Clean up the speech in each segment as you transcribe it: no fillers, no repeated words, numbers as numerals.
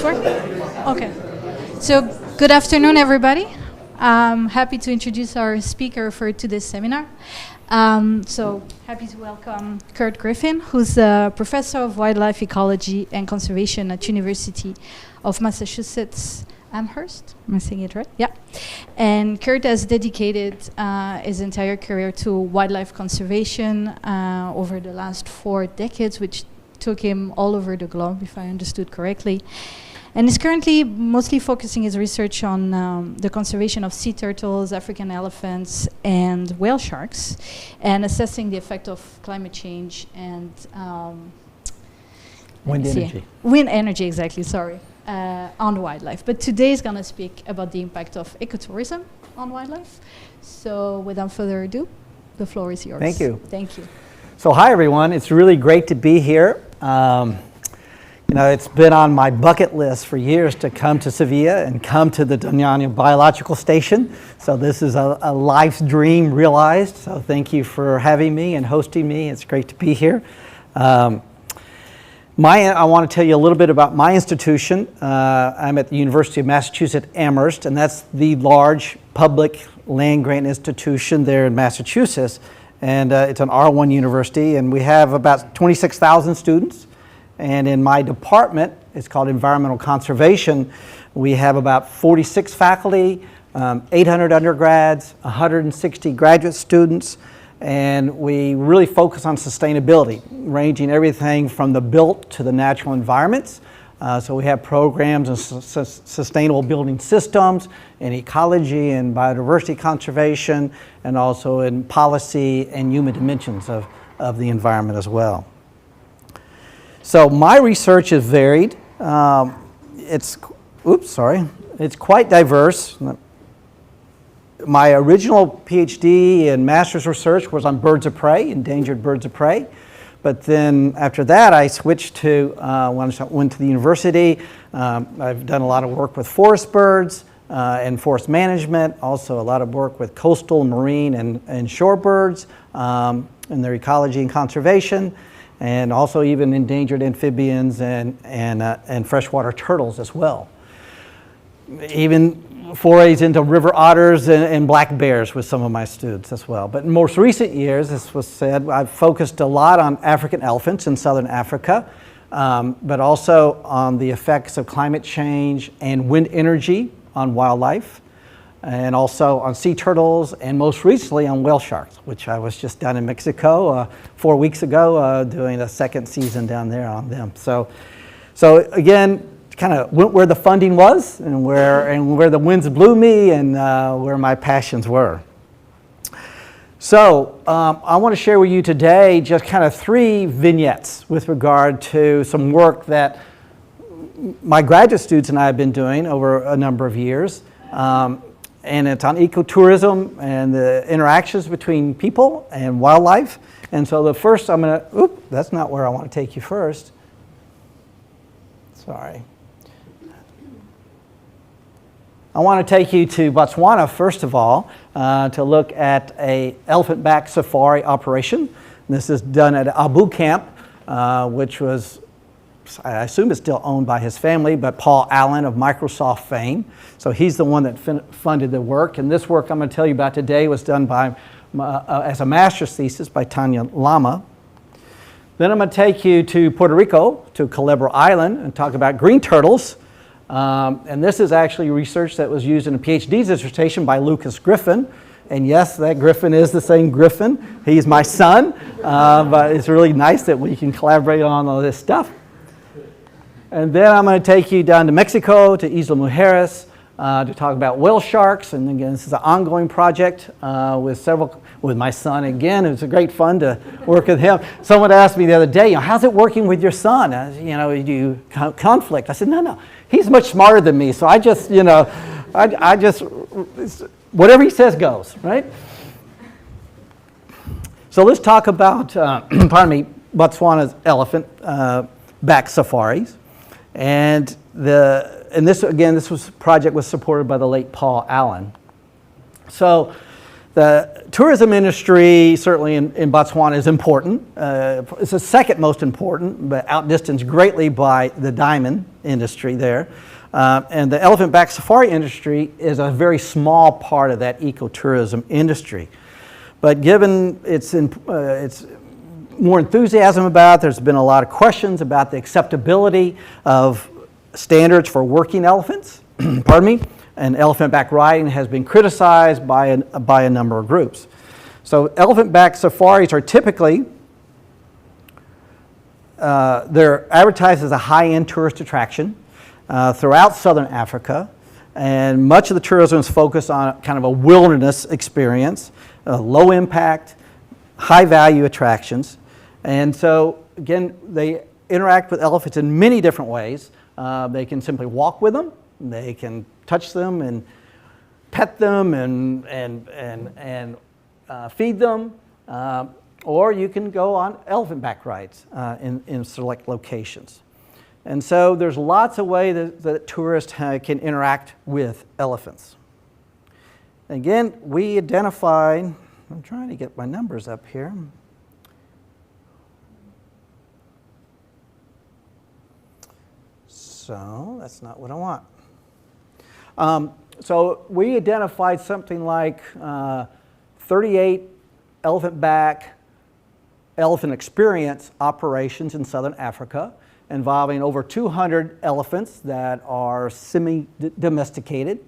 this work? Okay. So good afternoon, everybody. I'm happy to introduce our speaker for today's seminar. So happy to welcome Curt Griffin, who's a professor of wildlife ecology and conservation at University of Massachusetts Amherst. Am I saying it right? Yeah. And Curt has dedicated his entire career to wildlife conservation over the last 4 decades, which took him all over the globe, if I understood correctly. And is currently mostly focusing his research on the conservation of sea turtles, African elephants, and whale sharks, and assessing the effect of climate change and wind energy. Wind energy, exactly, sorry, on wildlife. But today he's going to speak about the impact of ecotourism on wildlife. So without further ado, the floor is yours. Thank you. Thank you. So hi, everyone. It's really great to be here. You know, it's been on my bucket list for years to come to Sevilla and come to the Doñana Biological Station. So this is a life's dream realized. So thank you for having me and hosting me. It's great to be here. I want to tell you a little bit about my institution. I'm at the University of Massachusetts Amherst, and that's the large public land-grant institution there in Massachusetts. And it's an R1 university, and we have about 26,000 students. And in my department, it's called Environmental Conservation, we have about 46 faculty, 800 undergrads, 160 graduate students, and we really focus on sustainability, ranging everything from the built to the natural environments. So we have programs in sustainable building systems, in ecology and biodiversity conservation, and also in policy and human dimensions of the environment as well. So my research is varied. It's quite diverse. My original PhD and master's research was on birds of prey, endangered birds of prey. But then after that, I switched to, when I went to the university, I've done a lot of work with forest birds and forest management, also a lot of work with coastal, marine, and shore birds and their ecology and conservation, and also even endangered amphibians and freshwater turtles as well. Even forays into river otters and black bears with some of my students as well. But in most recent years, as was said, I've focused a lot on African elephants in southern Africa, but also on the effects of climate change and wind energy on wildlife, and also on sea turtles, and most recently on whale sharks, which I was just down in Mexico 4 weeks ago doing a second season down there on them. So again, kind of went where the funding was and where the winds blew me and where my passions were. So I want to share with you today just kind of 3 vignettes with regard to some work that my graduate students and I have been doing over a number of years. And it's on ecotourism and the interactions between people and wildlife. And so the first that's not where I want to take you first. Sorry. I want to take you to Botswana, first of all, to look at an elephant-back safari operation. This is done at Abu Camp, which was, I assume it's still owned by his family, but Paul Allen of Microsoft fame. So he's the one that funded the work. And this work I'm going to tell you about today was done by, as a master's thesis by Tanya Lama. Then I'm going to take you to Puerto Rico, to Culebra Island, and talk about green turtles. And this is actually research that was used in a PhD dissertation by Curt Griffin. And yes, that Griffin is the same Griffin. He's my son, but it's really nice that we can collaborate on all this stuff. And then I'm going to take you down to Mexico, to Isla Mujeres, to talk about whale sharks. And again, this is an ongoing project with my son. Again, it was a great fun to work with him. Someone asked me the other day, how's it working with your son? Do you conflict? I said, no, he's much smarter than me. So I just, whatever he says goes, right? So let's talk about, Botswana's elephant-back safaris. And this project was supported by the late Paul Allen. So The tourism industry, certainly in Botswana, is important. It's the second most important, but outdistanced greatly by the diamond industry there. And the elephant-back safari industry is a very small part of that ecotourism industry. But given its more enthusiasm about it, there's been a lot of questions about the acceptability of standards for working elephants, pardon me, and elephant-back riding has been criticized by a number of groups. So elephant-back safaris are typically, they're advertised as a high-end tourist attraction throughout southern Africa, and much of the tourism is focused on kind of a wilderness experience, low impact, high value attractions. And so again, they interact with elephants in many different ways. They can simply walk with them, they can touch them and pet them and feed them, or you can go on elephant-back rides in select locations. And so there's lots of ways that tourists can interact with elephants. Again, we identified, I'm trying to get my numbers up here. So that's not what I want. So we identified something like 38 elephant-back elephant experience operations in southern Africa involving over 200 elephants that are semi-domesticated.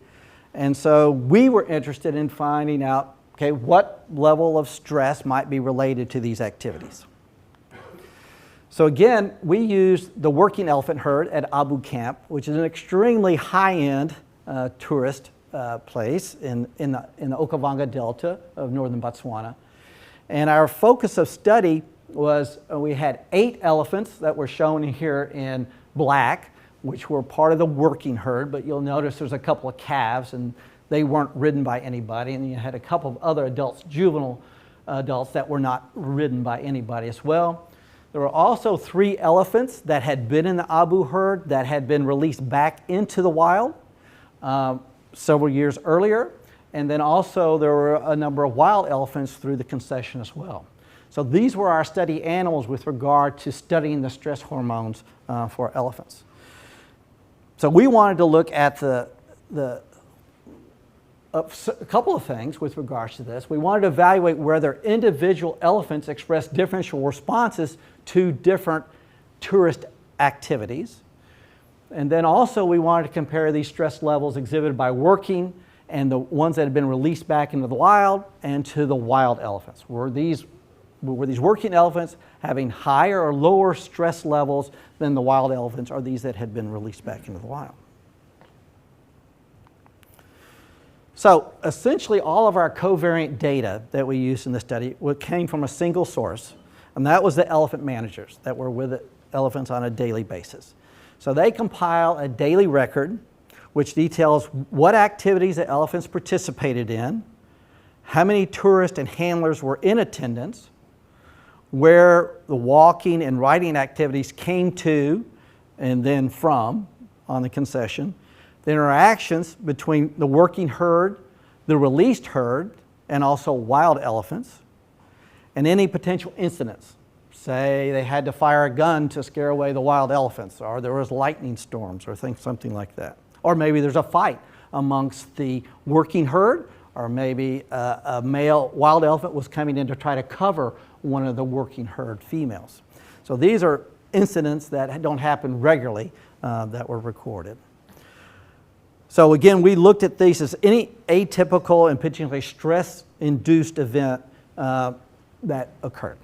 And so we were interested in finding out, okay, what level of stress might be related to these activities. So again, we used the working elephant herd at Abu Camp, which is an extremely high-end tourist place in the Okavango Delta of northern Botswana. And our focus of study was we had 8 elephants that were shown here in black, which were part of the working herd, but you'll notice there's a couple of calves and they weren't ridden by anybody, and you had a couple of other adults, juvenile adults, that were not ridden by anybody as well. There were also 3 elephants that had been in the Abu herd that had been released back into the wild several years earlier. And then also there were a number of wild elephants through the concession as well. So these were our study animals with regard to studying the stress hormones for elephants. So we wanted to look at a couple of things with regards to this. We wanted to evaluate whether individual elephants express differential responses to different tourist activities. And then also we wanted to compare these stress levels exhibited by working and the ones that had been released back into the wild and to the wild elephants. Were these working elephants having higher or lower stress levels than the wild elephants, or these that had been released back into the wild? So essentially all of our covariant data that we used in the study came from a single source, and that was the elephant managers that were with the elephants on a daily basis. So they compile a daily record which details what activities the elephants participated in, how many tourists and handlers were in attendance, where the walking and riding activities came to and then from on the concession, the interactions between the working herd, the released herd, and also wild elephants, and any potential incidents. Say they had to fire a gun to scare away the wild elephants, or there was lightning storms, or something like that. Or maybe there's a fight amongst the working herd, or maybe a male wild elephant was coming in to try to cover one of the working herd females. So these are incidents that don't happen regularly that were recorded. So again, we looked at these as any atypical and potentially stress-induced event that occurred.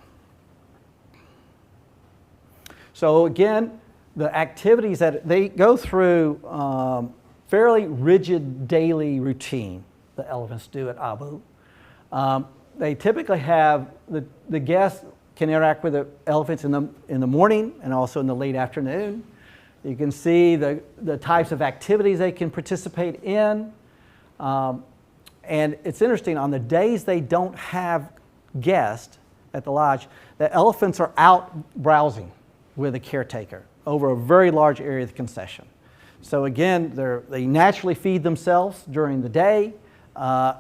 So again, the activities that they go through fairly rigid daily routine the elephants do at Abu. They typically have, the guests can interact with the elephants in the morning and also in the late afternoon. You can see the types of activities they can participate in. And it's interesting, on the days they don't have guests at the lodge, the elephants are out browsing with a caretaker over a very large area of the concession. So again, they naturally feed themselves during the day.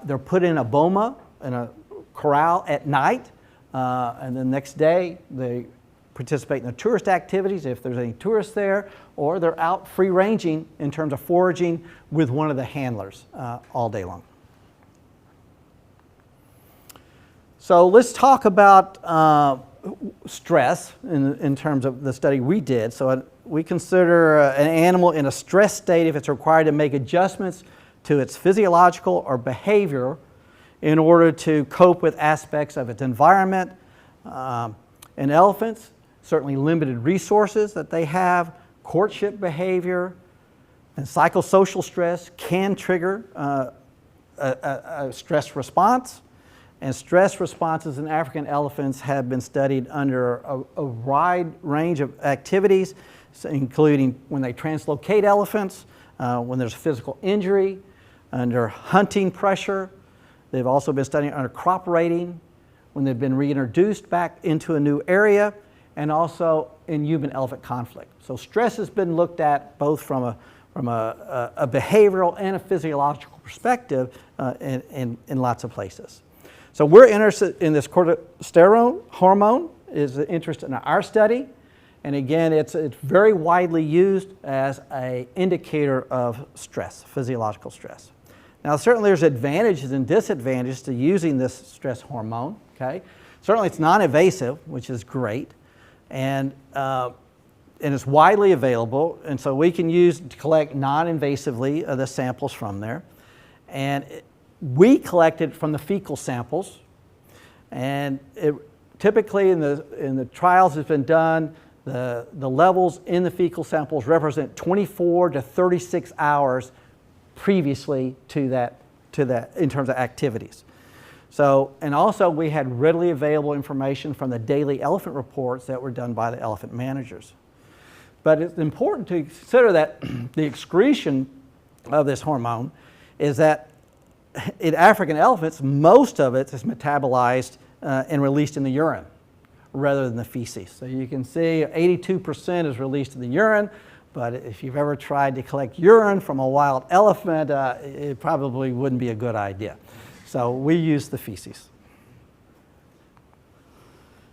They're put in a boma a corral at night, and the next day they participate in the tourist activities if there's any tourists there, or they're out free ranging in terms of foraging with one of the handlers all day long. So let's talk about stress in terms of the study we did. So we consider an animal in a stress state if it's required to make adjustments to its physiological or behavior in order to cope with aspects of its environment. In elephants, certainly limited resources that they have, courtship behavior, and psychosocial stress can trigger a stress response. And stress responses in African elephants have been studied under a wide range of activities, including when they translocate elephants, when there's physical injury, under hunting pressure. They've also been studied under crop raiding, when they've been reintroduced back into a new area, and also in human-elephant conflict. So stress has been looked at both from a behavioral and a physiological perspective in lots of places. So we're interested in this corticosteroid hormone, is an interest in our study. And again, it's very widely used as an indicator of stress, physiological stress. Now, certainly there's advantages and disadvantages to using this stress hormone, okay? Certainly it's non-invasive, which is great, and it's widely available, and so we can use to collect non-invasively the samples from there. And we collected from the fecal samples, and typically in the trials that's been done, the levels in the fecal samples represent 24 to 36 hours previously to that in terms of activities. So, and also we had readily available information from the daily elephant reports that were done by the elephant managers. But it's important to consider that the excretion of this hormone is that in African elephants, most of it is metabolized and released in the urine rather than the feces. So you can see 82% is released in the urine, but if you've ever tried to collect urine from a wild elephant, it probably wouldn't be a good idea. So we use the feces.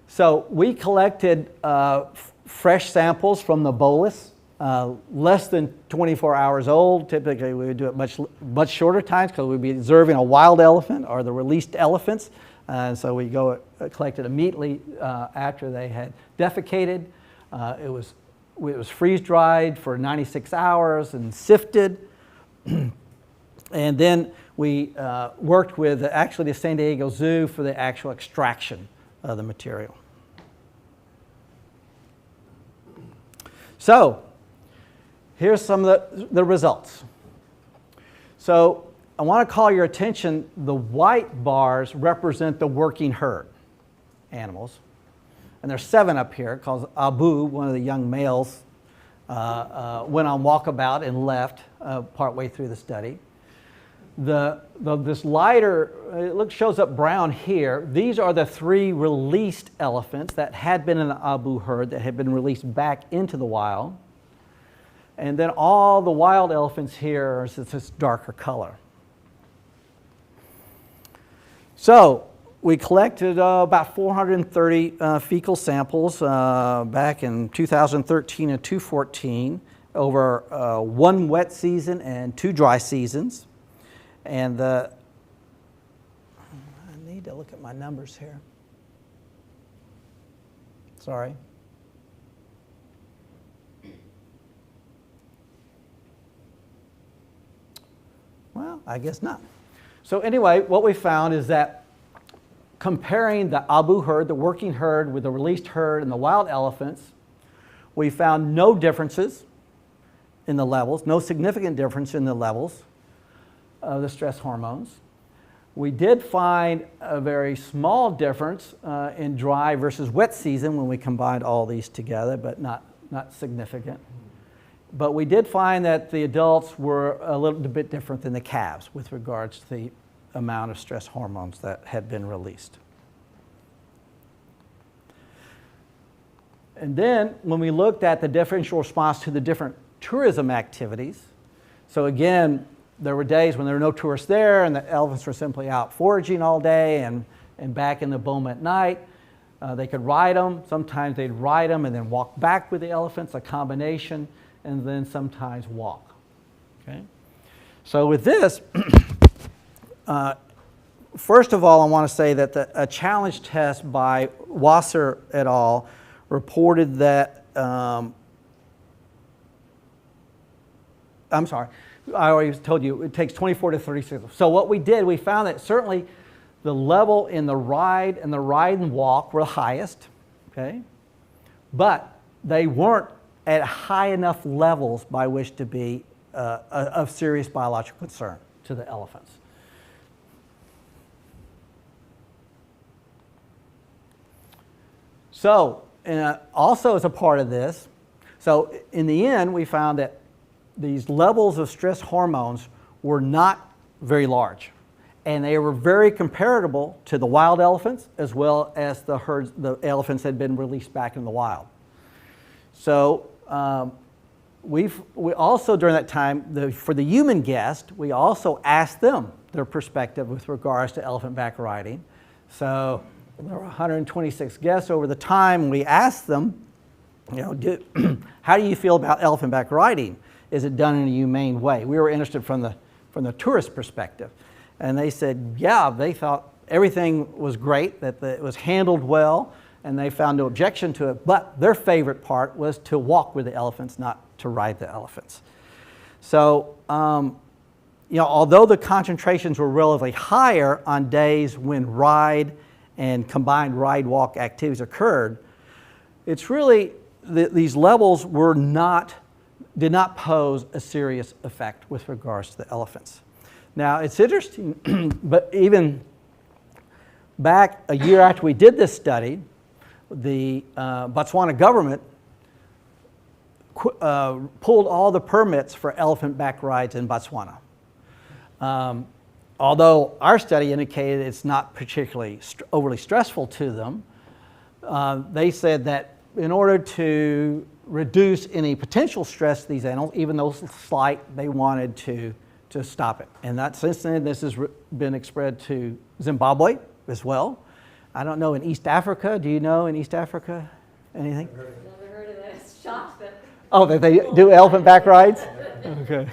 So we collected fresh samples from the bolus, less than 24 hours old. Typically we would do it much shorter times because we'd be observing a wild elephant or the released elephants. So we go collect it immediately after they had defecated. It was freeze-dried for 96 hours and sifted. And then we worked with actually the San Diego Zoo for the actual extraction of the material. So here's some of the results. So I want to call your attention, the white bars represent the working herd animals. And there's 7 up here, because Abu, one of the young males, went on walkabout and left partway through the study. This lighter, shows up brown here. These are the 3 released elephants that had been in the Abu herd that had been released back into the wild. And then all the wild elephants here are this darker color. So we collected about 430 fecal samples back in 2013 and 2014 over 1 wet season and 2 dry seasons. And I need to look at my numbers here. Sorry. Well, I guess not. So anyway, what we found is that comparing the Abu herd, the working herd, with the released herd and the wild elephants, we found no differences in the levels, no significant difference in the levels of the stress hormones. We did find a very small difference in dry versus wet season when we combined all these together, but not significant. But we did find that the adults were a little bit different than the calves with regards to the amount of stress hormones that had been released. And then when we looked at the differential response to the different tourism activities, so again, there were days when there were no tourists there and the elephants were simply out foraging all day and back in the boma at night. They could ride them. Sometimes they'd ride them and then walk back with the elephants, a combination, and then sometimes walk. Okay? So with this, first of all, I want to say that a challenge test by Wasser et al. Reported that, I'm sorry, I already told you it takes 24 to 36. So what we did, we found that certainly the level in the ride and walk were the highest, okay? But they weren't at high enough levels by which to be of serious biological concern to the elephants. So, also as a part of this, so in the end we found that these levels of stress hormones were not very large. And they were very comparable to the wild elephants as well as the herds, the elephants had been released back in the wild. So we also during that time, for the human guest, we also asked them their perspective with regards to elephant back riding. So there were 126 guests over the time. We asked them, you know, how do you feel about elephant back riding? Is it done in a humane way? We were interested from the tourist perspective. And they said, yeah, they thought everything was great, that it was handled well, and they found no objection to it. But their favorite part was to walk with the elephants, not to ride the elephants. So, you know, although the concentrations were relatively higher on days when ride and combined ride-walk activities occurred, it's really, these levels did not pose a serious effect with regards to the elephants. Now, it's interesting, but even back a year after we did this study, the Botswana government pulled all the permits for elephant back rides in Botswana. Although our study indicated it's not particularly overly stressful to them, they said that in order to reduce any potential stress to these animals, even though slight, they wanted to stop it. And that since then, this has been spread to Zimbabwe as well. I don't know in East Africa. Do you know in East Africa anything? Never heard of that. It's shocked that. Oh, that they do elephant back rides? Okay.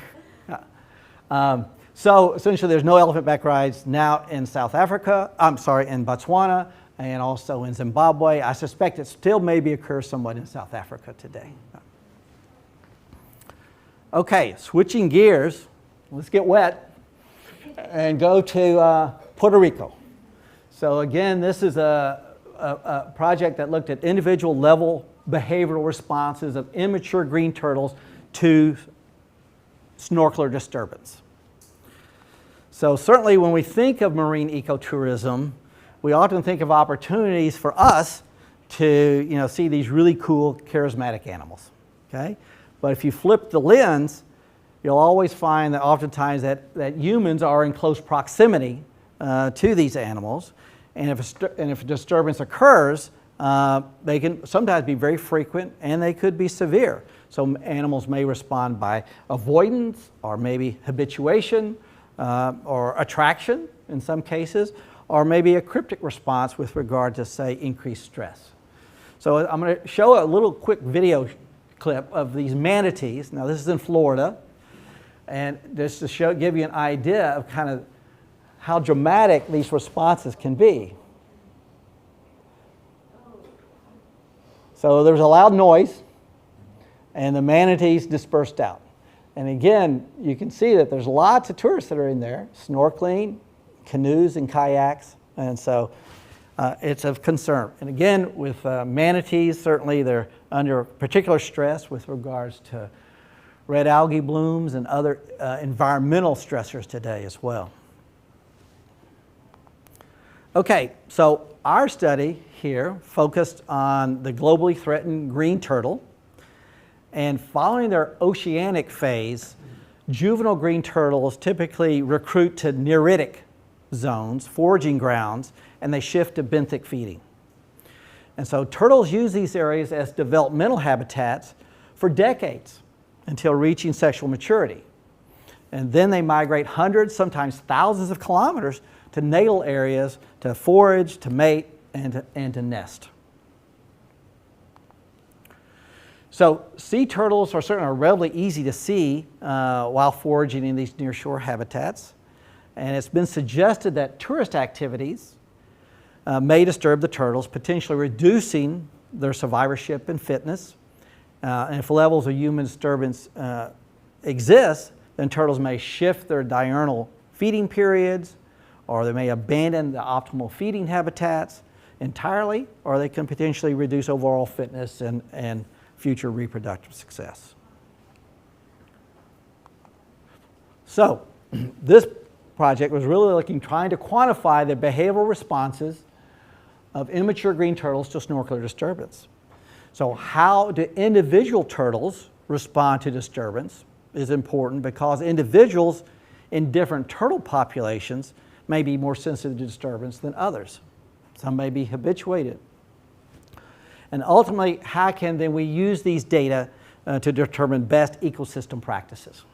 Yeah. So essentially there's no elephant back rides now in South Africa, in Botswana, and also in Zimbabwe. I suspect it still maybe occurs somewhat in South Africa today. Okay, switching gears, let's get wet and go to Puerto Rico. So again, this is a project that looked at individual level behavioral responses of immature green turtles to snorkeler disturbance. So certainly when we think of marine ecotourism, we often think of opportunities for us to see these really cool, charismatic animals. Okay? But if you flip the lens, you'll always find that oftentimes that humans are in close proximity to these animals. And if a disturbance occurs, they can sometimes be very frequent and they could be severe. So animals may respond by avoidance or maybe habituation or attraction in some cases, or maybe a cryptic response with regard to, say, increased stress. So I'm going to show a little quick video clip of these manatees. Now this is in Florida, and just to give you an idea of kind of how dramatic these responses can be. So there was a loud noise, and the manatees dispersed out. And again, you can see that there's lots of tourists that are in there, snorkeling, canoes and kayaks, and so it's of concern. And again, with manatees, certainly they're under particular stress with regards to red algae blooms and other environmental stressors today as well. Okay, so our study here focused on the globally threatened green turtle. And following their oceanic phase, juvenile green turtles typically recruit to neritic zones, foraging grounds, and they shift to benthic feeding. And so turtles use these areas as developmental habitats for decades until reaching sexual maturity. And then they migrate hundreds, sometimes thousands of kilometers to natal areas to forage, to mate, and to nest. So sea turtles are certainly relatively easy to see while foraging in these nearshore habitats. And it's been suggested that tourist activities may disturb the turtles, potentially reducing their survivorship and fitness. And if levels of human disturbance exist, then turtles may shift their diurnal feeding periods, or they may abandon the optimal feeding habitats entirely, or they can potentially reduce overall fitness and future reproductive success. So this project was really trying to quantify the behavioral responses of immature green turtles to snorkeler disturbance. So how do individual turtles respond to disturbance is important, because individuals in different turtle populations may be more sensitive to disturbance than others. Some may be habituated. And ultimately, how can then we use these data to determine best ecosystem practices?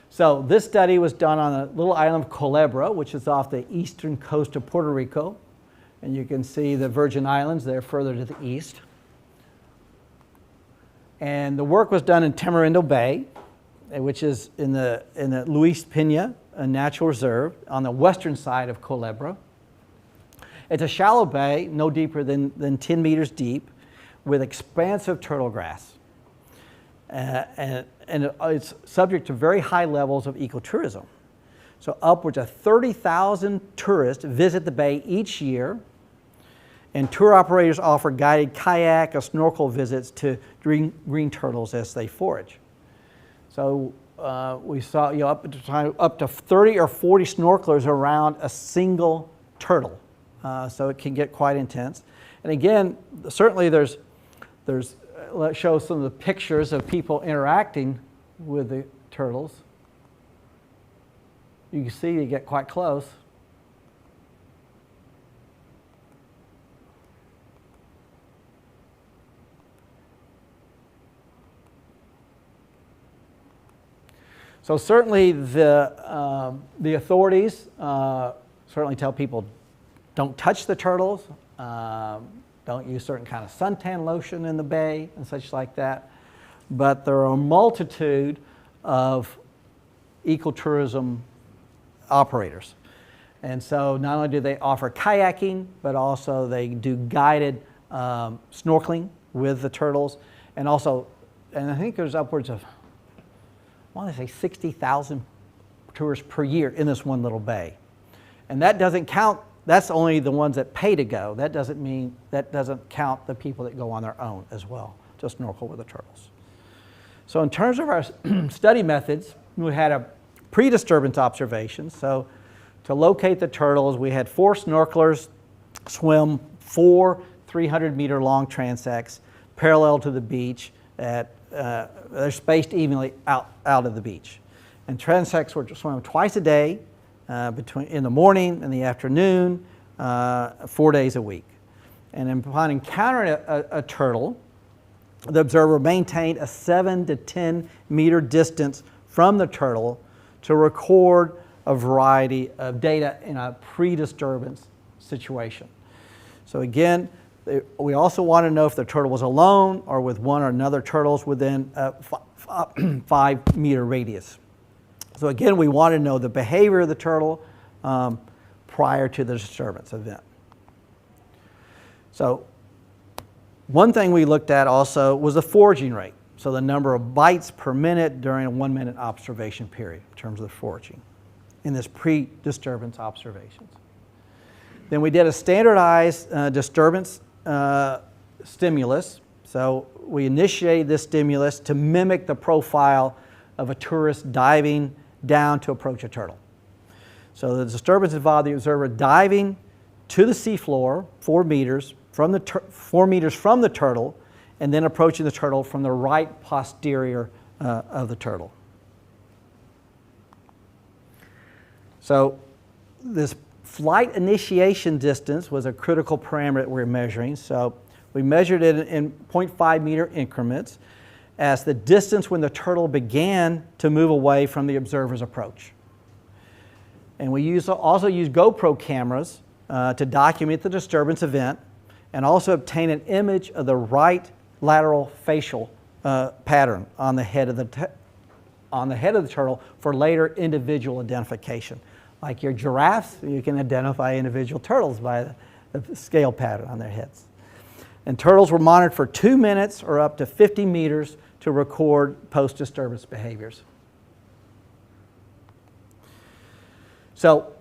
So this study was done on the little island of Culebra, which is off the eastern coast of Puerto Rico. And you can see the Virgin Islands there further to the east. And the work was done in Tamarindo Bay, which is in the Luis Pena Natural Reserve on the western side of Culebra. It's a shallow bay, no deeper than 10 meters deep, with expansive turtle grass. And it's subject to very high levels of ecotourism. So upwards of 30,000 tourists visit the bay each year, and tour operators offer guided kayak or snorkel visits to green turtles as they forage. So we saw up to 30 or 40 snorkelers around a single turtle. So it can get quite intense. And again, certainly let's show some of the pictures of people interacting with the turtles. You can see they get quite close. So certainly the authorities certainly tell people don't touch the turtles, don't use certain kind of suntan lotion in the bay and such like that. But there are a multitude of ecotourism operators. And so not only do they offer kayaking, but also they do guided snorkeling with the turtles. And also, and I think there's upwards of, I want to say 60,000 tourists per year in this one little bay. And that doesn't count, that's only the ones that pay to go. That doesn't count the people that go on their own as well to snorkel with the turtles. So in terms of our study methods, we had a pre-disturbance observation. So to locate the turtles, we had 4 snorkelers swim 4 300-meter long transects parallel to the beach. They're spaced evenly out of the beach. And transects were swum twice a day, in the morning and the afternoon, 4 days a week. And upon encountering a turtle, the observer maintained a 7 to 10 meter distance from the turtle to record a variety of data in a pre-disturbance situation. So again, we also want to know if the turtle was alone or with one or another turtles within a 5 meter radius. So again, we want to know the behavior of the turtle prior to the disturbance event. So one thing we looked at also was the foraging rate. So the number of bites per minute during a 1 minute observation period in terms of the foraging in this pre-disturbance observations. Then we did a standardized disturbance stimulus. So we initiated this stimulus to mimic the profile of a tourist diving down to approach a turtle. So the disturbance involved the observer diving to the seafloor 4 meters from the turtle, and then approaching the turtle from the right posterior of the turtle. So this flight initiation distance was a critical parameter that we're measuring. So we measured it in 0.5 meter increments. as the distance when the turtle began to move away from the observer's approach. And we also use GoPro cameras to document the disturbance event and also obtain an image of the right lateral facial pattern on the head of the turtle for later individual identification. Like your giraffes, you can identify individual turtles by the scale pattern on their heads. And turtles were monitored for 2 minutes or up to 50 meters to record post-disturbance behaviors. So,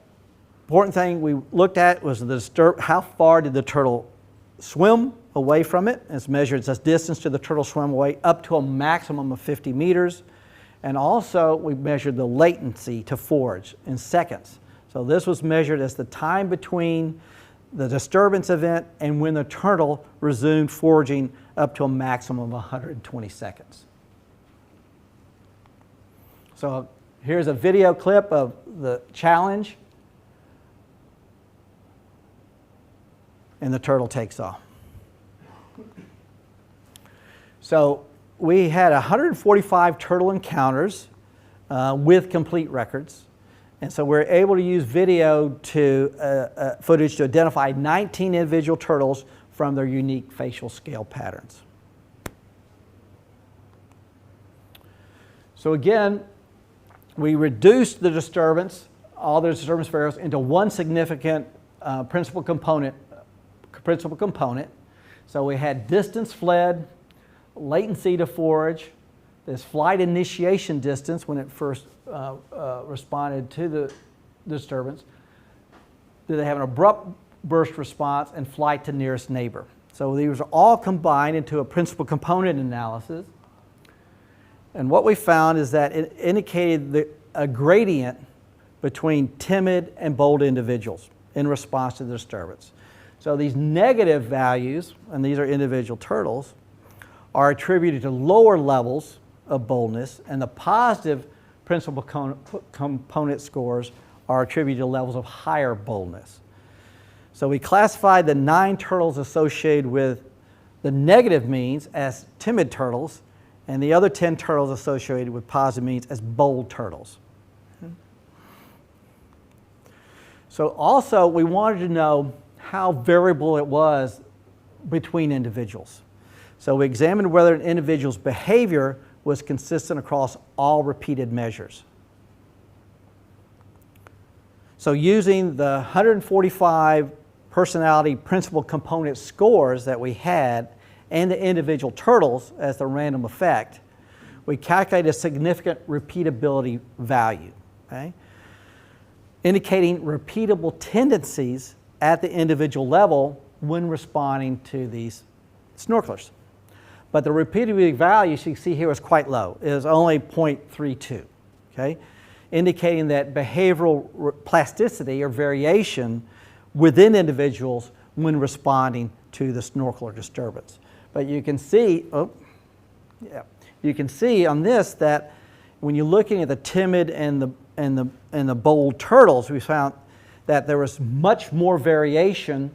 important thing we looked at was how far did the turtle swim away from it. It's measured as distance to the turtle swim away up to a maximum of 50 meters. And also we measured the latency to forage in seconds. So this was measured as the time between the disturbance event and when the turtle resumed foraging up to a maximum of 120 seconds. So here's a video clip of the challenge. And the turtle takes off. So we had 145 turtle encounters with complete records. And so we're able to use video footage to identify 19 individual turtles from their unique facial scale patterns. So again, we reduced the disturbance, all the disturbance variables, into one significant principal component. So we had distance fled, latency to forage, this flight initiation distance when it first responded to the disturbance. Do they have an abrupt burst response, and flight to nearest neighbor? So these are all combined into a principal component analysis. And what we found is that it indicated a gradient between timid and bold individuals in response to the disturbance. So these negative values, and these are individual turtles, are attributed to lower levels of boldness, and the positive principal component scores are attributed to levels of higher boldness. So we classified the 9 turtles associated with the negative means as timid turtles, and the other 10 turtles associated with positive means as bold turtles. So also we wanted to know how variable it was between individuals. So we examined whether an individual's behavior was consistent across all repeated measures. So using the 145 personality principal component scores that we had and the individual turtles as the random effect, we calculated a significant repeatability value, okay, indicating repeatable tendencies at the individual level when responding to these snorkelers. But the repeatability value, as you can see here, is quite low. It is only 0.32, okay, indicating that behavioral plasticity or variation within individuals when responding to the snorkeler disturbance. But you can see, you can see on this that when you're looking at the timid and the bold turtles, we found that there was much more variation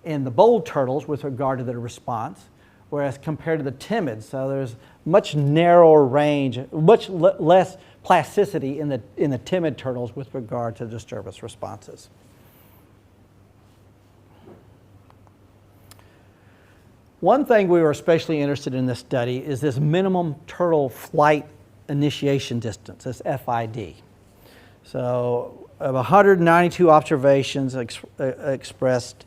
in the bold turtles with regard to their response, whereas compared to the timid, so there's much narrower range, much less plasticity in the timid turtles with regard to disturbance responses. One thing we were especially interested in this study is this minimum turtle flight initiation distance, this FID. So of 192 observations expressed,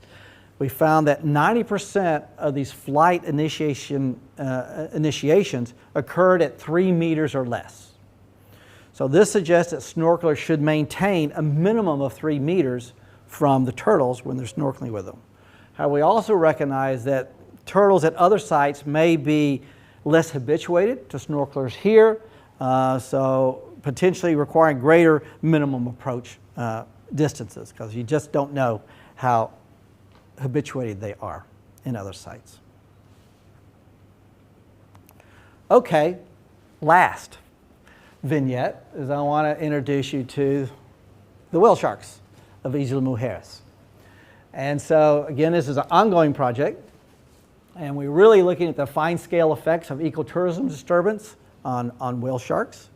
we found that 90% of these flight initiations occurred at 3 meters or less. So this suggests that snorkelers should maintain a minimum of 3 meters from the turtles when they're snorkeling with them. However, we also recognize that turtles at other sites may be less habituated to snorkelers here, so potentially requiring greater minimum approach distances, because you just don't know how habituated they are in other sites. Okay, last vignette is I want to introduce you to the whale sharks of Isla Mujeres. And so again, this is an ongoing project. And we're really looking at the fine-scale effects of ecotourism disturbance on whale sharks.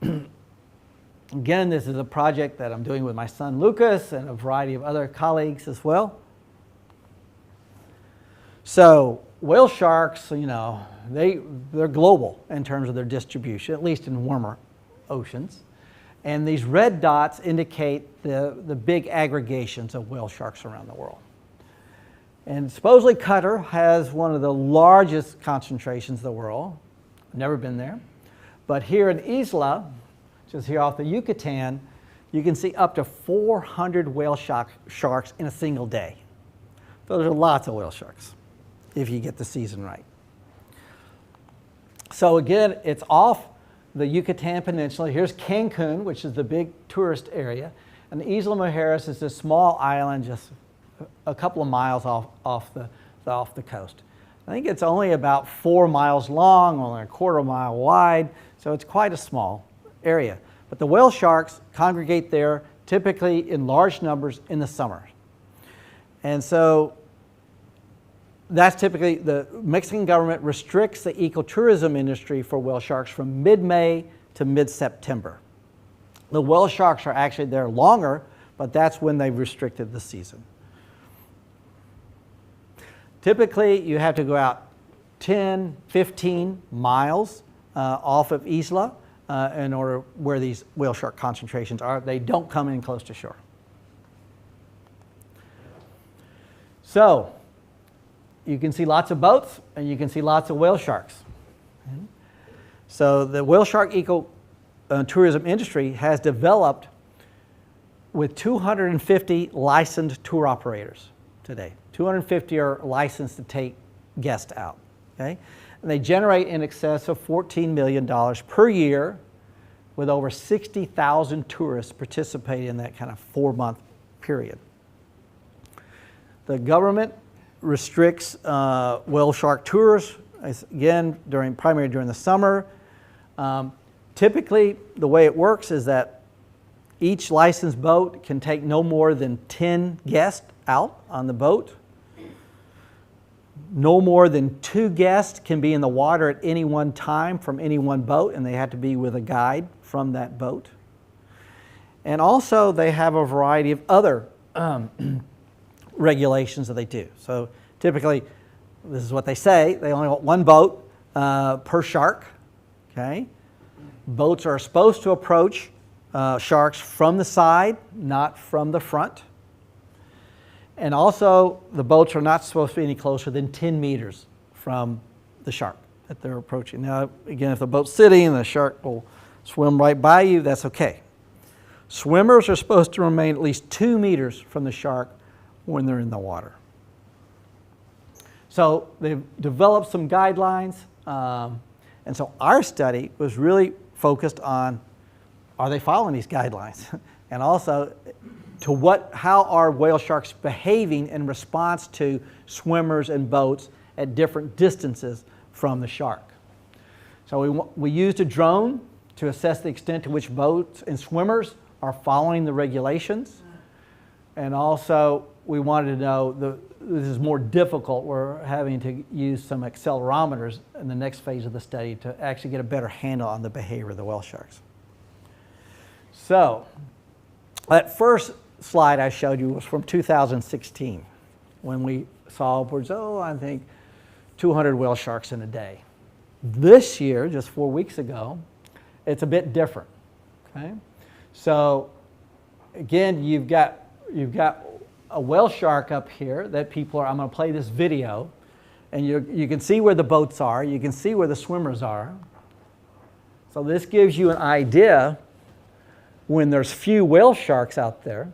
Again, this is a project that I'm doing with my son Lucas and a variety of other colleagues as well. So whale sharks, you know, they're global in terms of their distribution, at least in warmer oceans. And these red dots indicate the big aggregations of whale sharks around the world. And supposedly Qatar has one of the largest concentrations in the world. I've never been there. But here in Isla, just here off the Yucatan, you can see up to 400 whale sharks in a single day. So there's lots of whale sharks if you get the season right. So again, it's off the Yucatan Peninsula. Here's Cancun, which is the big tourist area. And Isla Mujeres is this small island just a couple of miles off the coast. I think it's only about 4 miles long, only a quarter mile wide, so it's quite a small area. But the whale sharks congregate there typically in large numbers in the summer. And so that's typically, the Mexican government restricts the ecotourism industry for whale sharks from mid-May to mid-September. The whale sharks are actually there longer, but that's when they've restricted the season. Typically, you have to go out 10, 15 miles off of Isla in order where these whale shark concentrations are. They don't come in close to shore. So you can see lots of boats and you can see lots of whale sharks. So the whale shark ecotourism industry has developed with 250 licensed tour operators today. 250 are licensed to take guests out, okay? And they generate in excess of $14 million per year with over 60,000 tourists participating in that kind of 4-month period. The government restricts whale shark tours, again, primarily during the summer. Typically, the way it works is that each licensed boat can take no more than 10 guests out on the boat. No more than 2 guests can be in the water at any one time from any one boat, and they have to be with a guide from that boat. And also, they have a variety of other regulations that they do. So typically, this is what they say, they only want 1 boat per shark, okay? Boats are supposed to approach sharks from the side, not from the front. And also, the boats are not supposed to be any closer than 10 meters from the shark that they're approaching. Now, again, if the boat's sitting and the shark will swim right by you, that's okay. Swimmers are supposed to remain at least 2 meters from the shark when they're in the water. So they've developed some guidelines. And so our study was really focused on, are they following these guidelines? And also, how are whale sharks behaving in response to swimmers and boats at different distances from the shark? So we used a drone to assess the extent to which boats and swimmers are following the regulations. And also, we wanted to know, this is more difficult, we're having to use some accelerometers in the next phase of the study to actually get a better handle on the behavior of the whale sharks. So, that first slide I showed you was from 2016, when we saw upwards, I think 200 whale sharks in a day. This year, just 4 weeks ago, it's a bit different, okay? So, again, you've got a whale shark up here that I'm going to play this video, and you can see where the boats are, you can see where the swimmers are. So this gives you an idea when there's few whale sharks out there.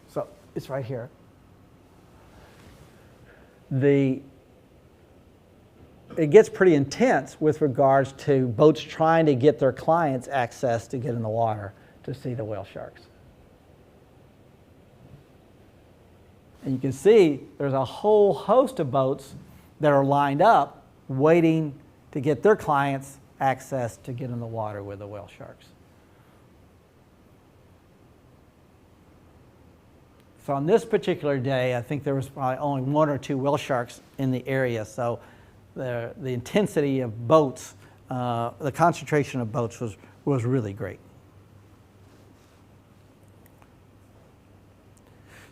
So it's right here. It gets pretty intense with regards to boats trying to get their clients access to get in the water to see the whale sharks. And you can see there's a whole host of boats that are lined up waiting to get their clients access to get in the water with the whale sharks. So on this particular day, I think there was probably only 1 or 2 whale sharks in the area. So the intensity of boats, the concentration of boats was really great.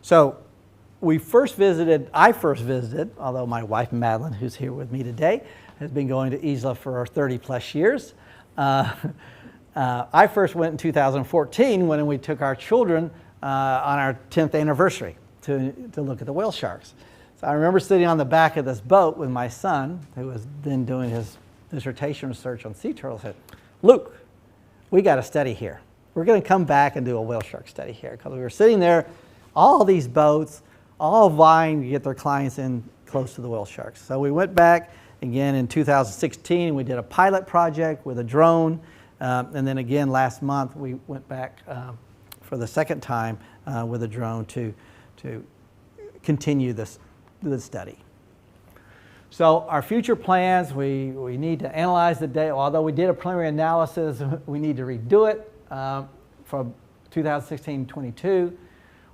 So I first visited, although my wife Madeline, who's here with me today, has been going to Isla for 30 plus years. I first went in 2014 when we took our children on our 10th anniversary to look at the whale sharks. So I remember sitting on the back of this boat with my son, who was then doing his dissertation research on sea turtles. Said, "Luke, we got a study here. We're going to come back and do a whale shark study here," because we were sitting there, all these boats, all vying to get their clients in close to the whale sharks. So we went back again in 2016. We did a pilot project with a drone, and then again last month we went back for the second time with a drone to continue the study. So our future plans, we need to analyze the data. Although we did a preliminary analysis, we need to redo it from 2016-22.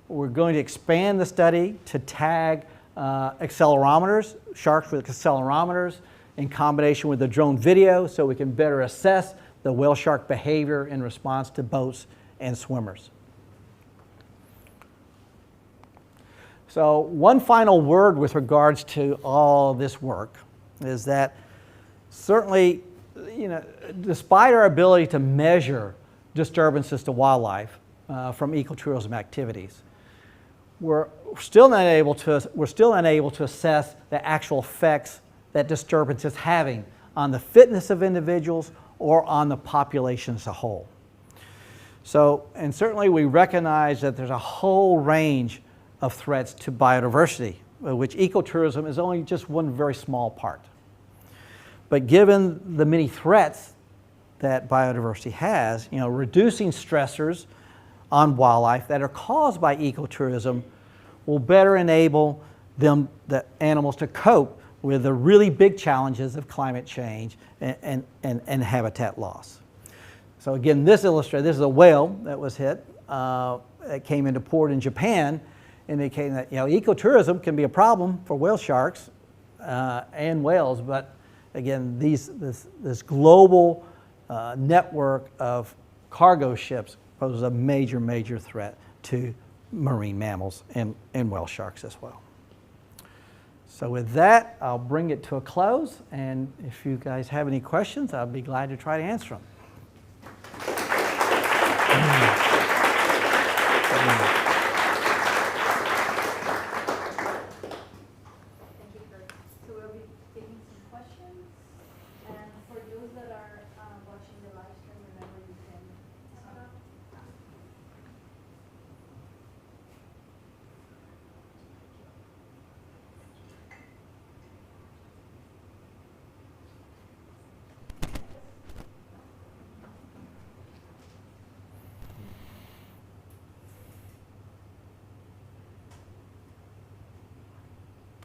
We're going to expand the study to tag accelerometers, sharks with accelerometers, in combination with the drone video, so we can better assess the whale shark behavior in response to boats and swimmers. So one final word with regards to all this work is that certainly, despite our ability to measure disturbances to wildlife from ecotourism activities, we're still unable to assess the actual effects that disturbance is having on the fitness of individuals or on the population as a whole. So, and certainly we recognize that there's a whole range of threats to biodiversity, which ecotourism is only just one very small part. But given the many threats that biodiversity has, reducing stressors on wildlife that are caused by ecotourism will better enable the animals to cope with the really big challenges of climate change and habitat loss. So again, this is a whale that was hit, that came into port in Japan, indicating that ecotourism can be a problem for whale sharks and whales, but again, this global network of cargo ships poses a major threat to marine mammals and whale sharks as well. So with that, I'll bring it to a close, and if you guys have any questions, I'll be glad to try to answer them.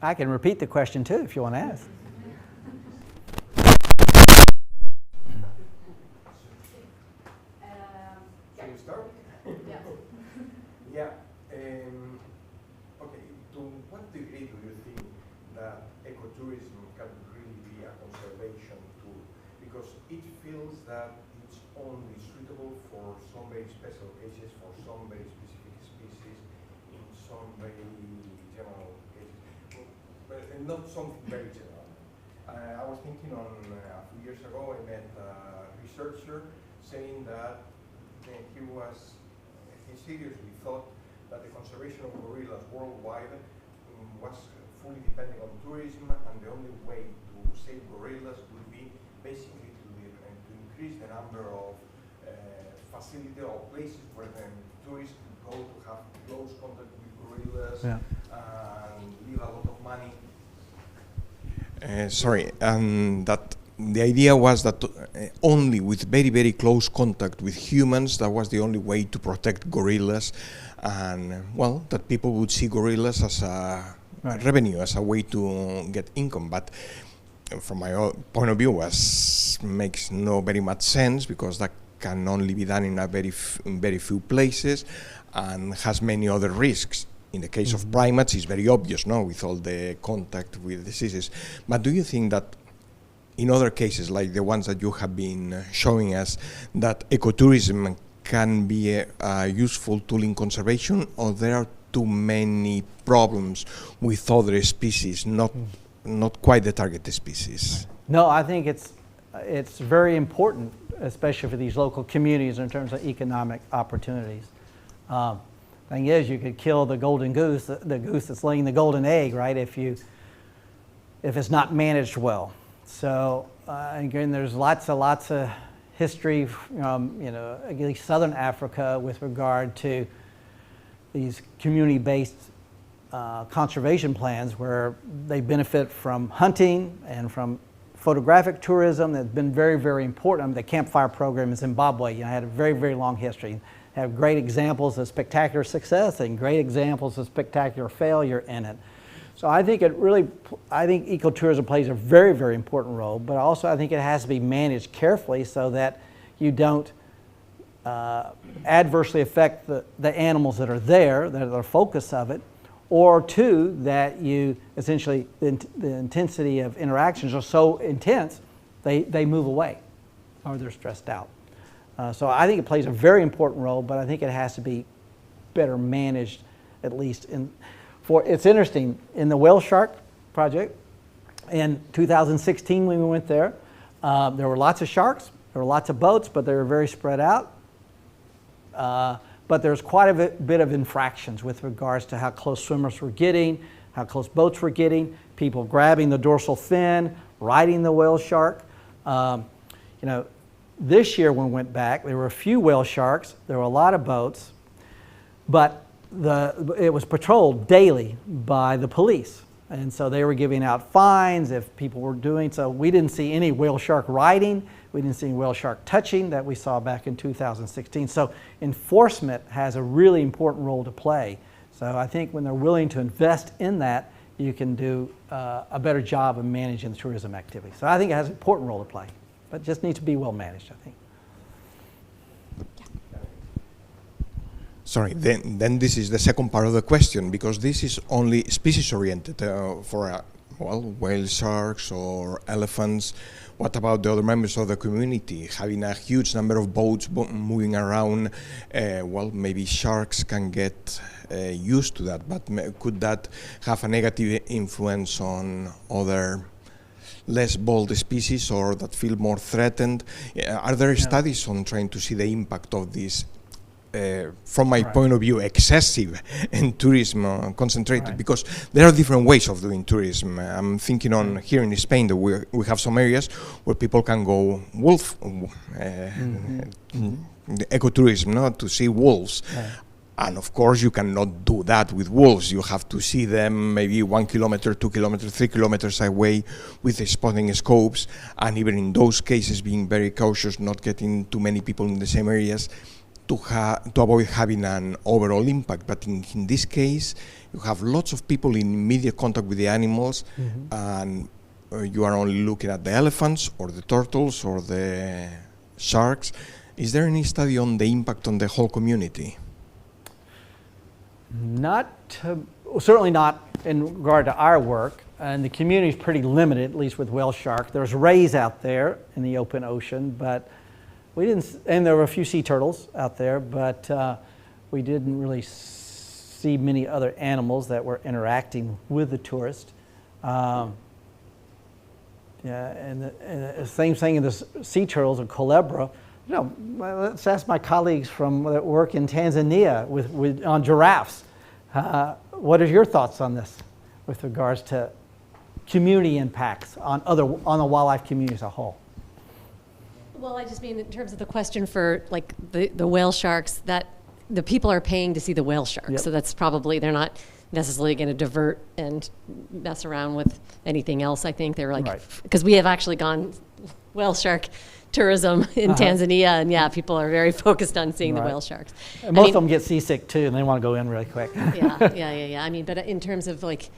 I can repeat the question too if you want to ask. Can you start? Yeah. Yeah. Okay. To what degree do you think that ecotourism can really be a conservation tool? Because it feels that it's only suitable for some very special cases, for some very specific species, in some very general cases, but not something very general. I was thinking a few years ago, I met a researcher saying that he seriously thought that the conservation of gorillas worldwide was fully depending on tourism, and the only way to save gorillas would be basically to increase the number of facilities or places where the tourists go to have close contact with gorillas, Yeah. and leave a lot of money. That the idea was that only with very close contact with humans, that was the only way to protect gorillas, and that people would see gorillas as a revenue, as a way to get income. But from my point of view, makes no very much sense, because that can only be done in a very few places, and has many other risks In the case of primates, it's very obvious, no, with all the contact with diseases. But do you think that in other cases, like the ones that you have been showing us, that ecotourism can be a useful tool in conservation, or there are too many problems with other species, not quite the target species? No, I think it's very important, especially for these local communities in terms of economic opportunities. Thing is, you could kill the golden goose, the goose that's laying the golden egg, right? If it's not managed well. So again, there's lots of history from at least southern Africa with regard to these community-based conservation plans where they benefit from hunting and from photographic tourism. That's been very, very important. The campfire program in Zimbabwe had a very, very long history. Have great examples of spectacular success and great examples of spectacular failure in it. So I think ecotourism plays a very, very important role, but also I think it has to be managed carefully so that you don't adversely affect the animals that are there, that are the focus of it, or two, that you essentially, the intensity of interactions are so intense, they move away or they're stressed out. So I think it plays a very important role, but I think it has to be better managed, at least it's interesting, in the whale shark project, in 2016 when we went there, there were lots of sharks, there were lots of boats, but they were very spread out. But there's quite a bit of infractions with regards to how close swimmers were getting, how close boats were getting, people grabbing the dorsal fin, riding the whale shark. This year when we went back, there were a few whale sharks, there were a lot of boats, but it was patrolled daily by the police. And so they were giving out fines if people were doing so. We didn't see any whale shark riding. We didn't see any whale shark touching that we saw back in 2016. So enforcement has a really important role to play. So I think when they're willing to invest in that, you can do a better job of managing the tourism activity. So I think it has an important role to play, but just needs to be well managed, I think. Sorry, then this is the second part of the question, because this is only species-oriented for, whale sharks or elephants. What about the other members of the community? Having a huge number of boats moving around, maybe sharks can get used to that, but could that have a negative influence on other less bold species or that feel more threatened? Are there studies on trying to see the impact of this? From my point of view, excessive and tourism concentrated, because there are different ways of doing tourism. I'm thinking on here in Spain that we have some areas where people can go ecotourism, to see wolves. And of course you cannot do that with wolves. You have to see them maybe 1 kilometer, 2 kilometers, 3 kilometers away with the spotting scopes, and even in those cases being very cautious, not getting too many people in the same areas, to avoid having an overall impact. But in this case, you have lots of people in immediate contact with the animals, and you are only looking at the elephants or the turtles or the sharks. Is there any study on the impact on the whole community? Certainly not in regard to our work, and the community is pretty limited, at least with whale shark. There's rays out there in the open ocean, but we didn't, and there were a few sea turtles out there, but we didn't really see many other animals that were interacting with the tourist. And the same thing in the sea turtles and colebra. Let's ask my colleagues that work in Tanzania on giraffes. What are your thoughts on this with regards to community impacts on the wildlife community as a whole? Well, I just mean in terms of the question for like the whale sharks, that the people are paying to see the whale sharks. Yep. So that's probably, they're not necessarily going to divert and mess around with anything else. I think they're like, because we have actually gone whale shark tourism in Tanzania, and people are very focused on seeing the whale sharks. And most of them get seasick too, and they want to go in really quick. Yeah. I mean, but in terms of like,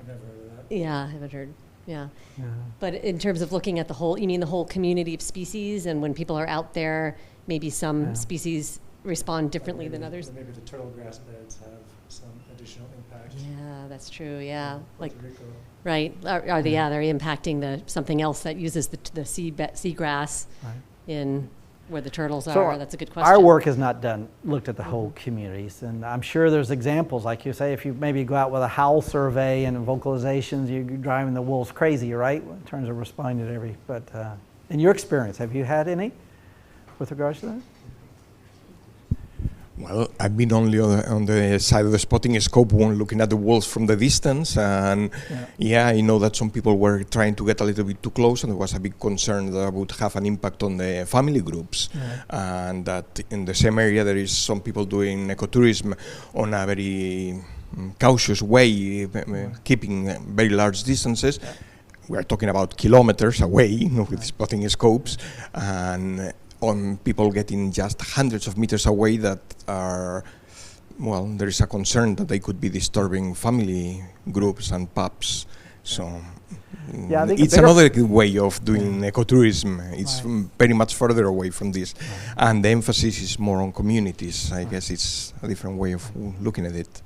I've never heard of that. Yeah, I haven't heard. Yeah. But in terms of looking at the whole, you mean the whole community of species, and when people are out there, maybe some species respond differently than others. Maybe the turtle grass beds have some additional impact. Yeah, that's true. Yeah, like Puerto Rico. right. Are they? Yeah, they're impacting something else that uses the seagrass Right. in where the turtles So are. That's a good question. our work has not looked at the whole communities, and I'm sure there's examples, like you say, if you maybe go out with a howl survey and vocalizations, you're driving the wolves crazy, right, in terms of responding to but in your experience, have you had any with regards to that? Well, I've been only on the side of the spotting scope when looking at the wolves from the distance, and yeah, I know that some people were trying to get a little bit too close, and there was a big concern that would have an impact on the family groups, and that in the same area there is some people doing ecotourism on a very cautious way, keeping very large distances. We are talking about kilometers away with spotting scopes, and on people getting just hundreds of meters away that are, well, there is a concern that they could be disturbing family groups and pups. So I think it's another way of doing ecotourism. It's very much further away from this. And the emphasis is more on communities. I guess it's a different way of looking at it.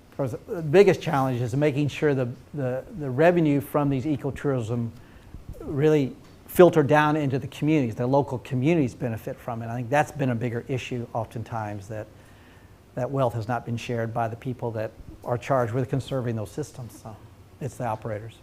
Of course, the biggest challenge is making sure the revenue from these ecotourism really filter down into the communities, the local communities benefit from it. I think that's been a bigger issue oftentimes, that wealth has not been shared by the people that are charged with conserving those systems. So it's the operators.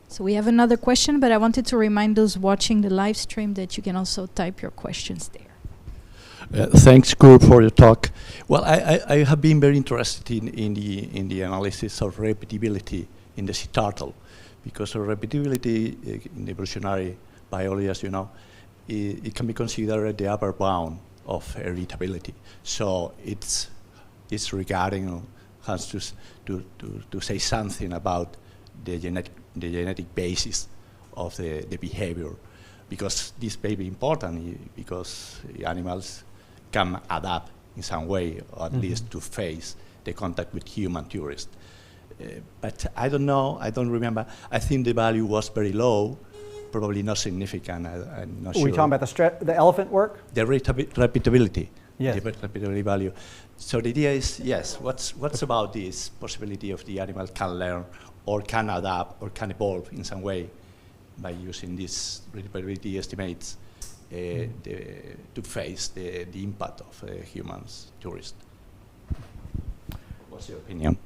So we have another question, but I wanted to remind those watching the live stream that you can also type your questions there. Thanks, Curt, for your talk. Well, I have been very interested in the analysis of repeatability in the sea turtle, because of repeatability in evolutionary biology, as you know, it can be considered the upper bound of heritability. So it's regarding, has to say something about the genetic basis of the behavior, because this may be important because animals can adapt in some way, or at least to face the contact with human tourists. But I don't know, I don't remember. I think the value was very low, probably not significant. I'm not sure. Are we talking about the elephant work? The repeatability. Yes. The repeatability value. So the idea is, yes, what's about this possibility of the animal can learn or can adapt or can evolve in some way by using these repeatability estimates to face the impact of humans, tourists? What's your opinion?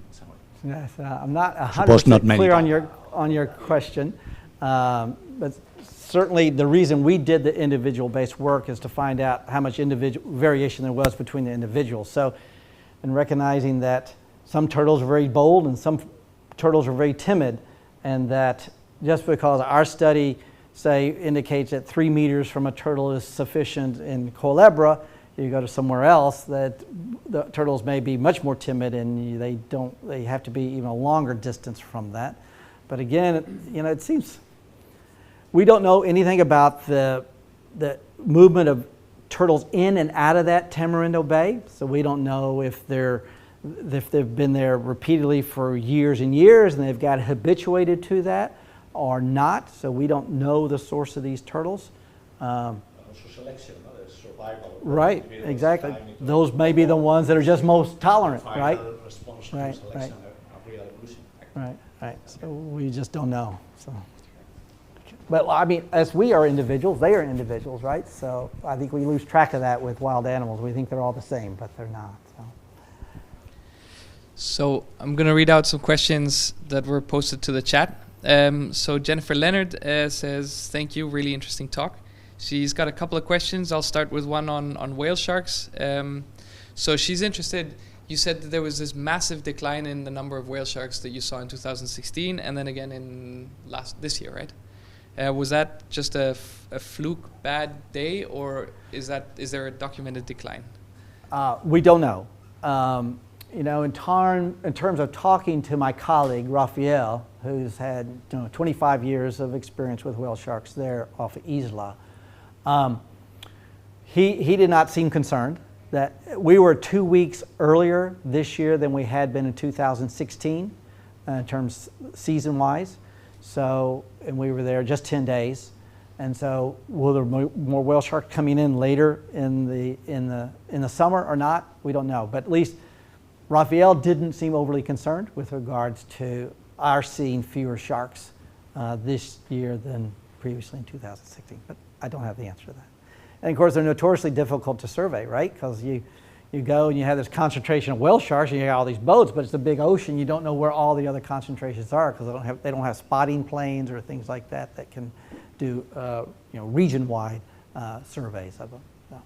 Yes, I'm not 100% clear on your question, but certainly the reason we did the individual-based work is to find out how much individual variation there was between the individuals. So, in recognizing that some turtles are very bold and some turtles are very timid, and that just because our study, say, indicates that 3 meters from a turtle is sufficient in Culebra, you go to somewhere else that the turtles may be much more timid, and they have to be even a longer distance from that. But again, it seems we don't know anything about the movement of turtles in and out of that Tamarindo Bay. So we don't know if they've been there repeatedly for years and years and they've got habituated to that or not. So we don't know the source of these turtles. Selection, survival. Right, exactly. Those may be the ones that are just most tolerant, right? Right. So we just don't know. So, but I mean, as we are individuals, they are individuals, right? So I think we lose track of that with wild animals. We think they're all the same, but they're not. So I'm going to read out some questions that were posted to the chat. So Jennifer Leonard says, thank you, really interesting talk. She's got a couple of questions. I'll start with one on whale sharks. So she's interested, you said that there was this massive decline in the number of whale sharks that you saw in 2016 and then again in this year, right? Was that just a fluke bad day, or is there a documented decline? We don't know. In terms of talking to my colleague, Raphael, who's had 25 years of experience with whale sharks there off of Isla, he did not seem concerned that we were 2 weeks earlier this year than we had been in 2016 in terms season-wise. So, and we were there just 10 days. And so will there be more whale sharks coming in later in the summer or not? We don't know. But at least Raphael didn't seem overly concerned with regards to our seeing fewer sharks this year than previously in 2016. But I don't have the answer to that. And of course, they're notoriously difficult to survey, right? Because you go and you have this concentration of whale sharks and you have all these boats, but it's a big ocean. You don't know where all the other concentrations are because they don't have spotting planes or things like that that can do region-wide surveys of them. So.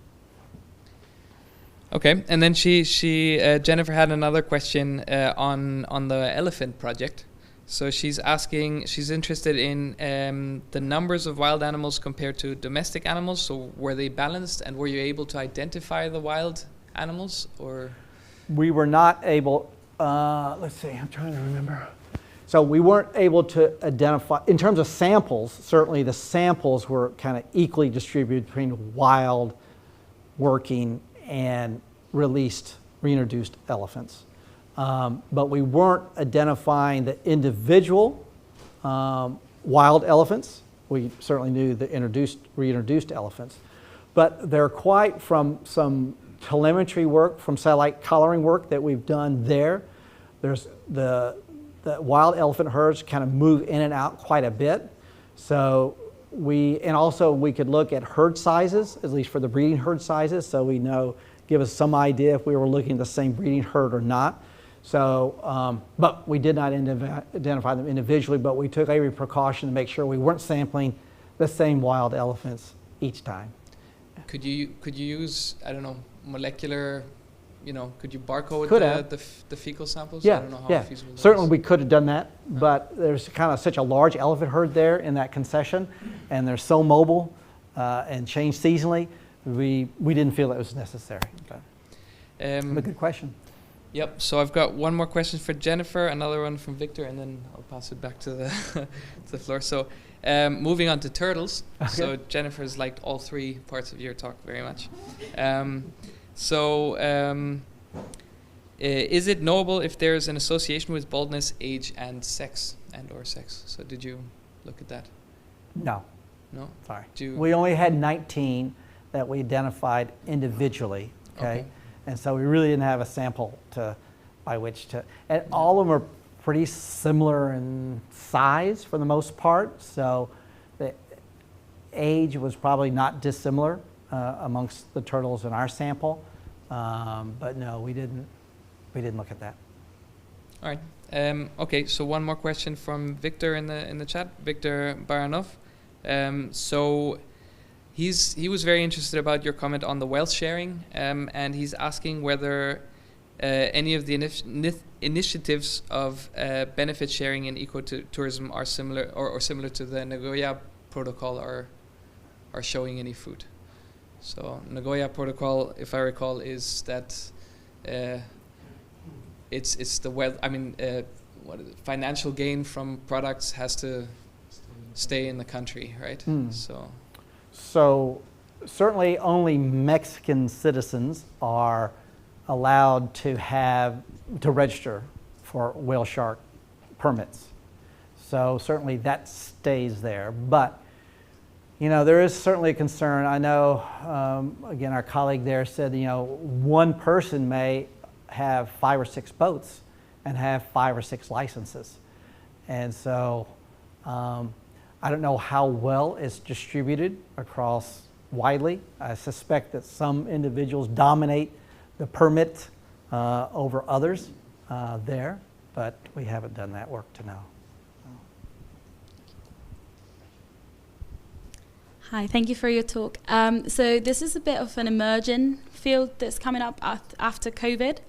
Okay, and then Jennifer had another question on the elephant project. So she's interested in the numbers of wild animals compared to domestic animals. So were they balanced, and were you able to identify the wild animals, or? We were not able, let's see, I'm trying to remember. So we weren't able to identify, in terms of samples, certainly the samples were kind of equally distributed between wild, working, and reintroduced elephants. But we weren't identifying the individual wild elephants. We certainly knew the reintroduced elephants. But they're quite, from some telemetry work, from satellite collaring work that we've done there, there's the wild elephant herds kind of move in and out quite a bit. So we could look at herd sizes, at least for the breeding herd sizes, so we give us some idea if we were looking at the same breeding herd or not. So, but we did not identify them individually, but we took every precaution to make sure we weren't sampling the same wild elephants each time. Could you use, I don't know, molecular, could you barcode the fecal samples? Yeah, I don't know how feasible that certainly is. we could have done that, but there's kind of such a large elephant herd there in that concession, and they're so mobile and change seasonally, we didn't feel it was necessary. But a good question. Yep, so I've got one more question for Jennifer, another one from Victor, and then I'll pass it back to the to the floor. So moving on to turtles. Okay. So Jennifer's liked all three parts of your talk very much. Is it knowable if there's an association with baldness, age, and sex, or sex? So did you look at that? No. No? Sorry. We only had 19 that we identified individually, okay? And so we really didn't have a sample by which to, and all of them are pretty similar in size for the most part. So the age was probably not dissimilar amongst the turtles in our sample. But no, we didn't look at that. All right. Okay. So one more question from Victor in the chat, Victor Baranov. So he was very interested about your comment on the wealth sharing, and he's asking whether any of the initiatives of benefit sharing in ecotourism are similar or similar to the Nagoya Protocol are showing any fruit. So Nagoya Protocol, if I recall, is that it's the wealth. I mean, what is it? Financial gain from products has to stay in the country, right? So certainly only Mexican citizens are allowed to register for whale shark permits. So certainly that stays there. But there is certainly a concern. I know, again, our colleague there said, one person may have 5 or 6 boats and have 5 or 6 licenses. And so I don't know how well it's distributed across widely. I suspect that some individuals dominate the permit over others there, but we haven't done that work to know. Hi, thank you for your talk. So this is a bit of an emerging field that's coming up after COVID.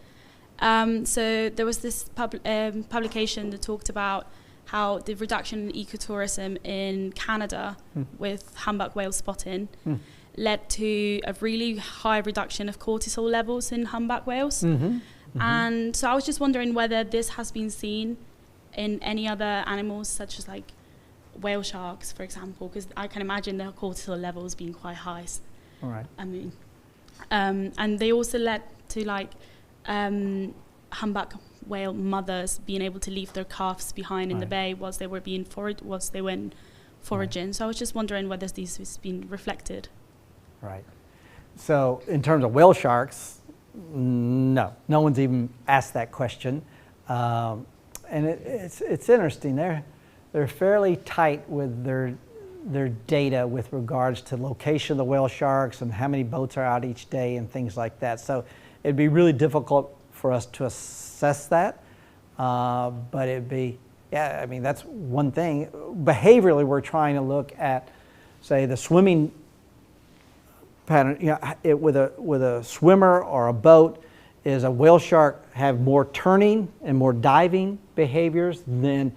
So there was this publication that talked about how the reduction in ecotourism in Canada with humpback whale spotting led to a really high reduction of cortisol levels in humpback whales. And so I was just wondering whether this has been seen in any other animals, such as like whale sharks, for example, because I can imagine their cortisol levels being quite high. All right. I mean, and they also led to humpback whale mothers being able to leave their calves behind in the bay whilst they were being foraging. So I was just wondering whether this has been reflected. Right. So in terms of whale sharks, no one's even asked that question. And it's interesting. They're fairly tight with their data with regards to location of the whale sharks and how many boats are out each day and things like that. So it'd be really difficult for us to assess that. But it'd be, yeah, I mean, that's one thing. Behaviorally, we're trying to look at, say, the swimming pattern. You know, with a swimmer or a boat, is a whale shark have more turning and more diving behaviors than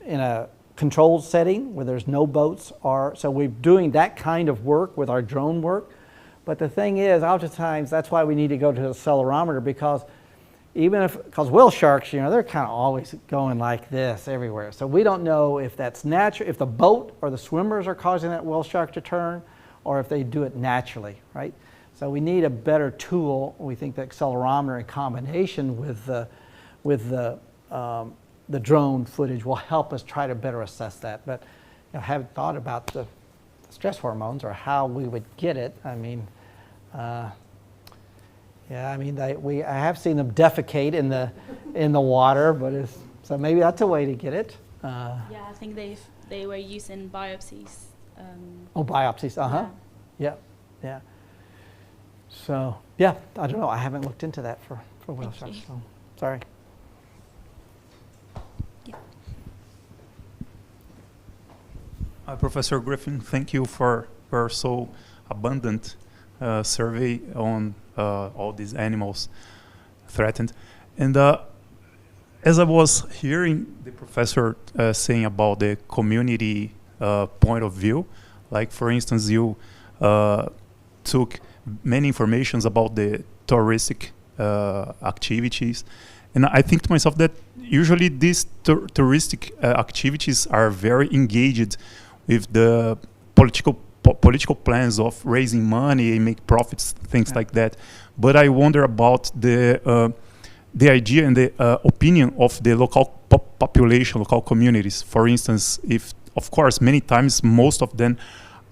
in a controlled setting where there's no boats? So we're doing that kind of work with our drone work. But the thing is, oftentimes, that's why we need to go to the accelerometer, because because whale sharks, you know, they're kind of always going like this everywhere. So we don't know if that's natural, if the boat or the swimmers are causing that whale shark to turn, or if they do it naturally, right? So we need a better tool. We think the accelerometer in combination with the drone footage will help us try to better assess that. But you know, I haven't thought about the stress hormones or how we would get it. I mean, yeah, I mean, I have seen them defecate in the water, but so maybe that's a way to get it. Yeah, I think they were using biopsies. Biopsies. Yeah. So yeah, I don't know. I haven't looked into that for whale sharks. So sorry. Professor Griffin, thank you for your so abundant survey on all these animals threatened. And as I was hearing the professor saying about the community point of view, like for instance, you took many informations about the touristic activities. And I think to myself that usually these touristic activities are very engaged with the political plans of raising money and make profits, things like that. But I wonder about the idea and the opinion of the local population, local communities. For instance, if, of course, many times most of them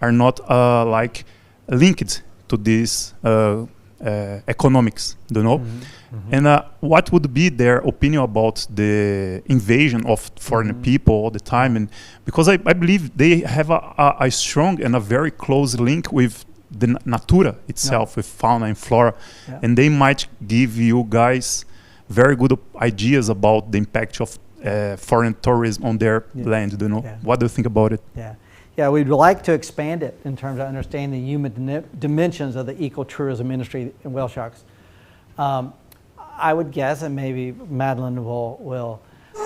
are not like linked to this economics, you know? And what would be their opinion about the invasion of foreign people all the time? And because I believe they have a strong and a very close link with the natura itself, with fauna and flora, and they might give you guys very good ideas about the impact of foreign tourism on their land, you know? What do you think about it? Yeah, we'd like to expand it in terms of understanding the human dimensions of the ecotourism industry in whale sharks. I would guess, and maybe Madeline will,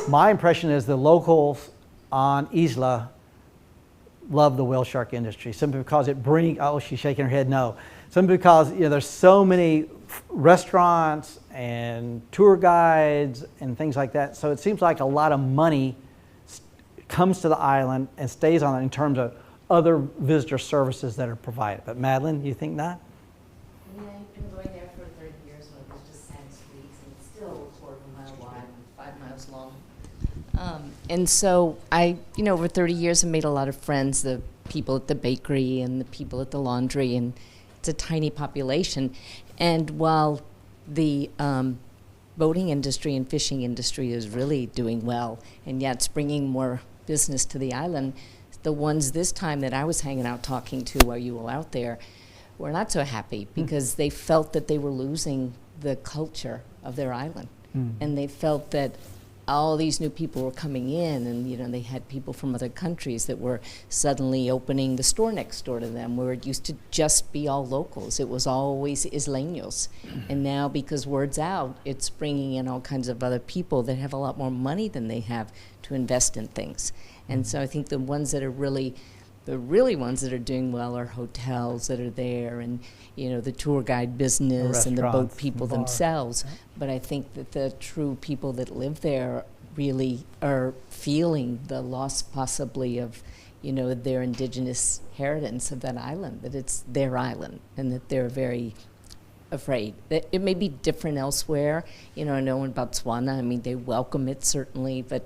my impression is the locals on Isla love the whale shark industry, simply because it brings, oh, she's shaking her head, no. Simply because, you know, there's so many restaurants and tour guides and things like that. So it seems like a lot of money comes to the island and stays on it in terms of other visitor services that are provided. But Madeline, you think not? Yeah, I've been going there for 30 years when it was just sand streets, and it's still a quarter of a mile wide and 5 miles long. And so I, you know, over 30 years have made a lot of friends, the people at the bakery and the people at the laundry, and it's a tiny population. And while the boating industry and fishing industry is really doing well, and yet it's bringing more business to the island, the ones this time that I was hanging out talking to while you were out there were not so happy, because they felt that they were losing the culture of their island. And they felt that all these new people were coming in, and you know, they had people from other countries that were suddenly opening the store next door to them, where it used to just be all locals. It was always Isleños. And now, because word's out, it's bringing in all kinds of other people that have a lot more money than they have to invest in things. And so I think the ones that are really, the really ones that are doing well are hotels that are there, and you know, the tour guide business and the boat people themselves. But I think that the true people that live there really are feeling the loss possibly of, you know, their indigenous heritage of that island, that it's their island, and that they're very afraid. That it may be different elsewhere. You know, I know in Botswana, I mean, they welcome it certainly, but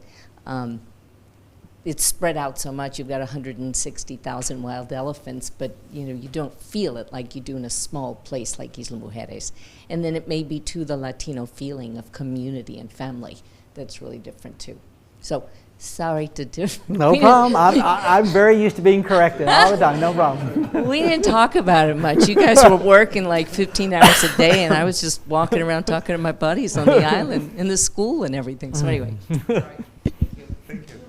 it's spread out so much. You've got 160,000 wild elephants, but you don't feel it like you do in a small place like Isla Mujeres. And then it may be too the Latino feeling of community and family that's really different too. So sorry to No problem. I'm very used to being corrected all the time. No problem. We didn't talk about it much. You guys were working like 15 hours a day, and I was just walking around talking to my buddies on the island, in the school and everything. So anyway. Sorry. Thank you.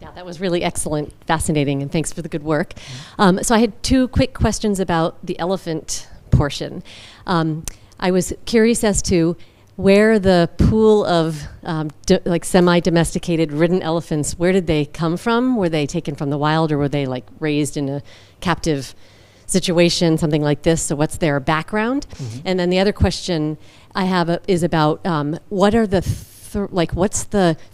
Yeah, that was really excellent, fascinating, and thanks for the good work. So I had two quick questions about the elephant portion. I was curious as to where the pool of like semi-domesticated ridden elephants, where did they come from? Were they taken from the wild, or were they like raised in a captive situation, something like this? So what's their background? Mm-hmm. And then the other question I have is about what are the for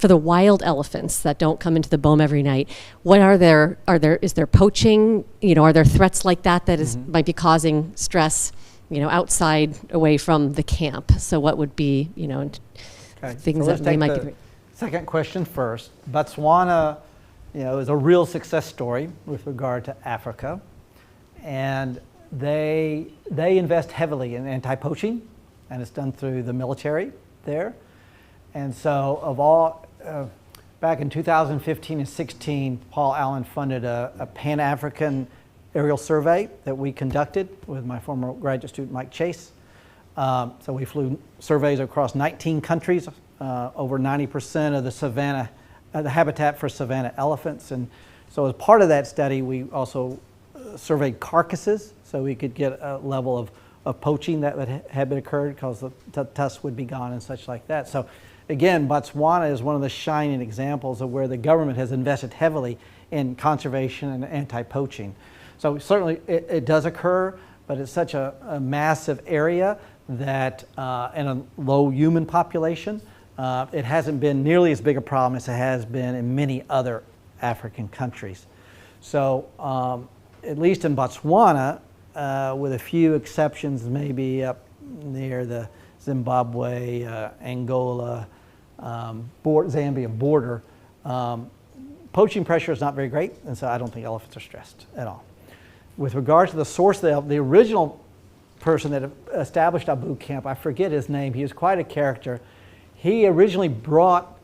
the wild elephants that don't come into the BOEM every night, what is there poaching, are there threats like that mm-hmm. might be causing stress, outside, away from the camp? So what would be, things so that they might be. Second question first. Botswana, is a real success story with regard to Africa, and they invest heavily in anti-poaching, and it's done through the military there. And so back in 2015 and 16, Paul Allen funded a Pan-African aerial survey that we conducted with my former graduate student, Mike Chase. So we flew surveys across 19 countries, over 90% of the savanna, the habitat for savanna elephants. And so as part of that study, we also surveyed carcasses, so we could get a level of poaching that had been occurred, because the tusks would be gone and such like that. So again, Botswana is one of the shining examples of where the government has invested heavily in conservation and anti-poaching. So certainly it does occur, but it's such a massive area that, and a low human population, it hasn't been nearly as big a problem as it has been in many other African countries. So at least in Botswana, with a few exceptions, maybe up near the Zimbabwe, Angola, Zambia border, poaching pressure is not very great, and so I don't think elephants are stressed at all. With regard to the source, the original person that established Abu Camp, I forget his name, he was quite a character. He originally brought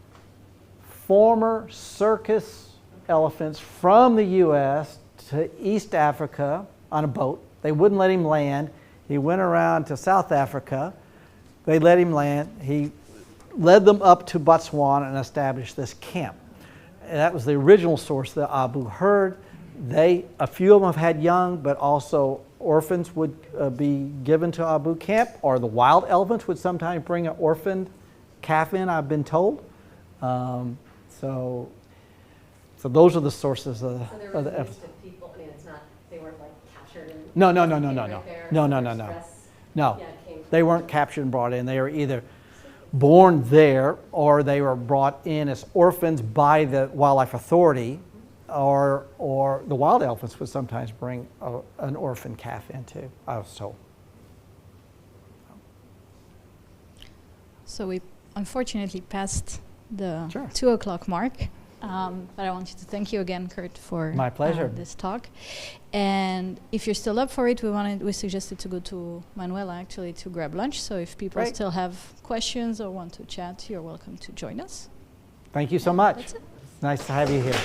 former circus elephants from the U.S. to East Africa on a boat. They wouldn't let him land. He went around to South Africa. They let him land. He led them up to Botswana and established this camp. And that was the original source, the Abu herd. A few of them have had young, but also orphans would be given to Abu Camp, or the wild elephants would sometimes bring an orphaned calf in, I've been told. So those are the sources of the evidence. People, I mean, it's not, they weren't like captured and No. They weren't captured and brought in. They were either born there, or they were brought in as orphans by the Wildlife Authority, or the wild elephants would sometimes bring an orphan calf in too, I was told. So we unfortunately passed the Sure. 2 o'clock mark. But I want you to thank you again, Curt, for My pleasure. This talk. And if you're still up for it, we suggested to go to Manuela actually to grab lunch. So if people Great. still have questions or want to chat, you're welcome to join us. Thank you so much. That's it. Nice to have you here.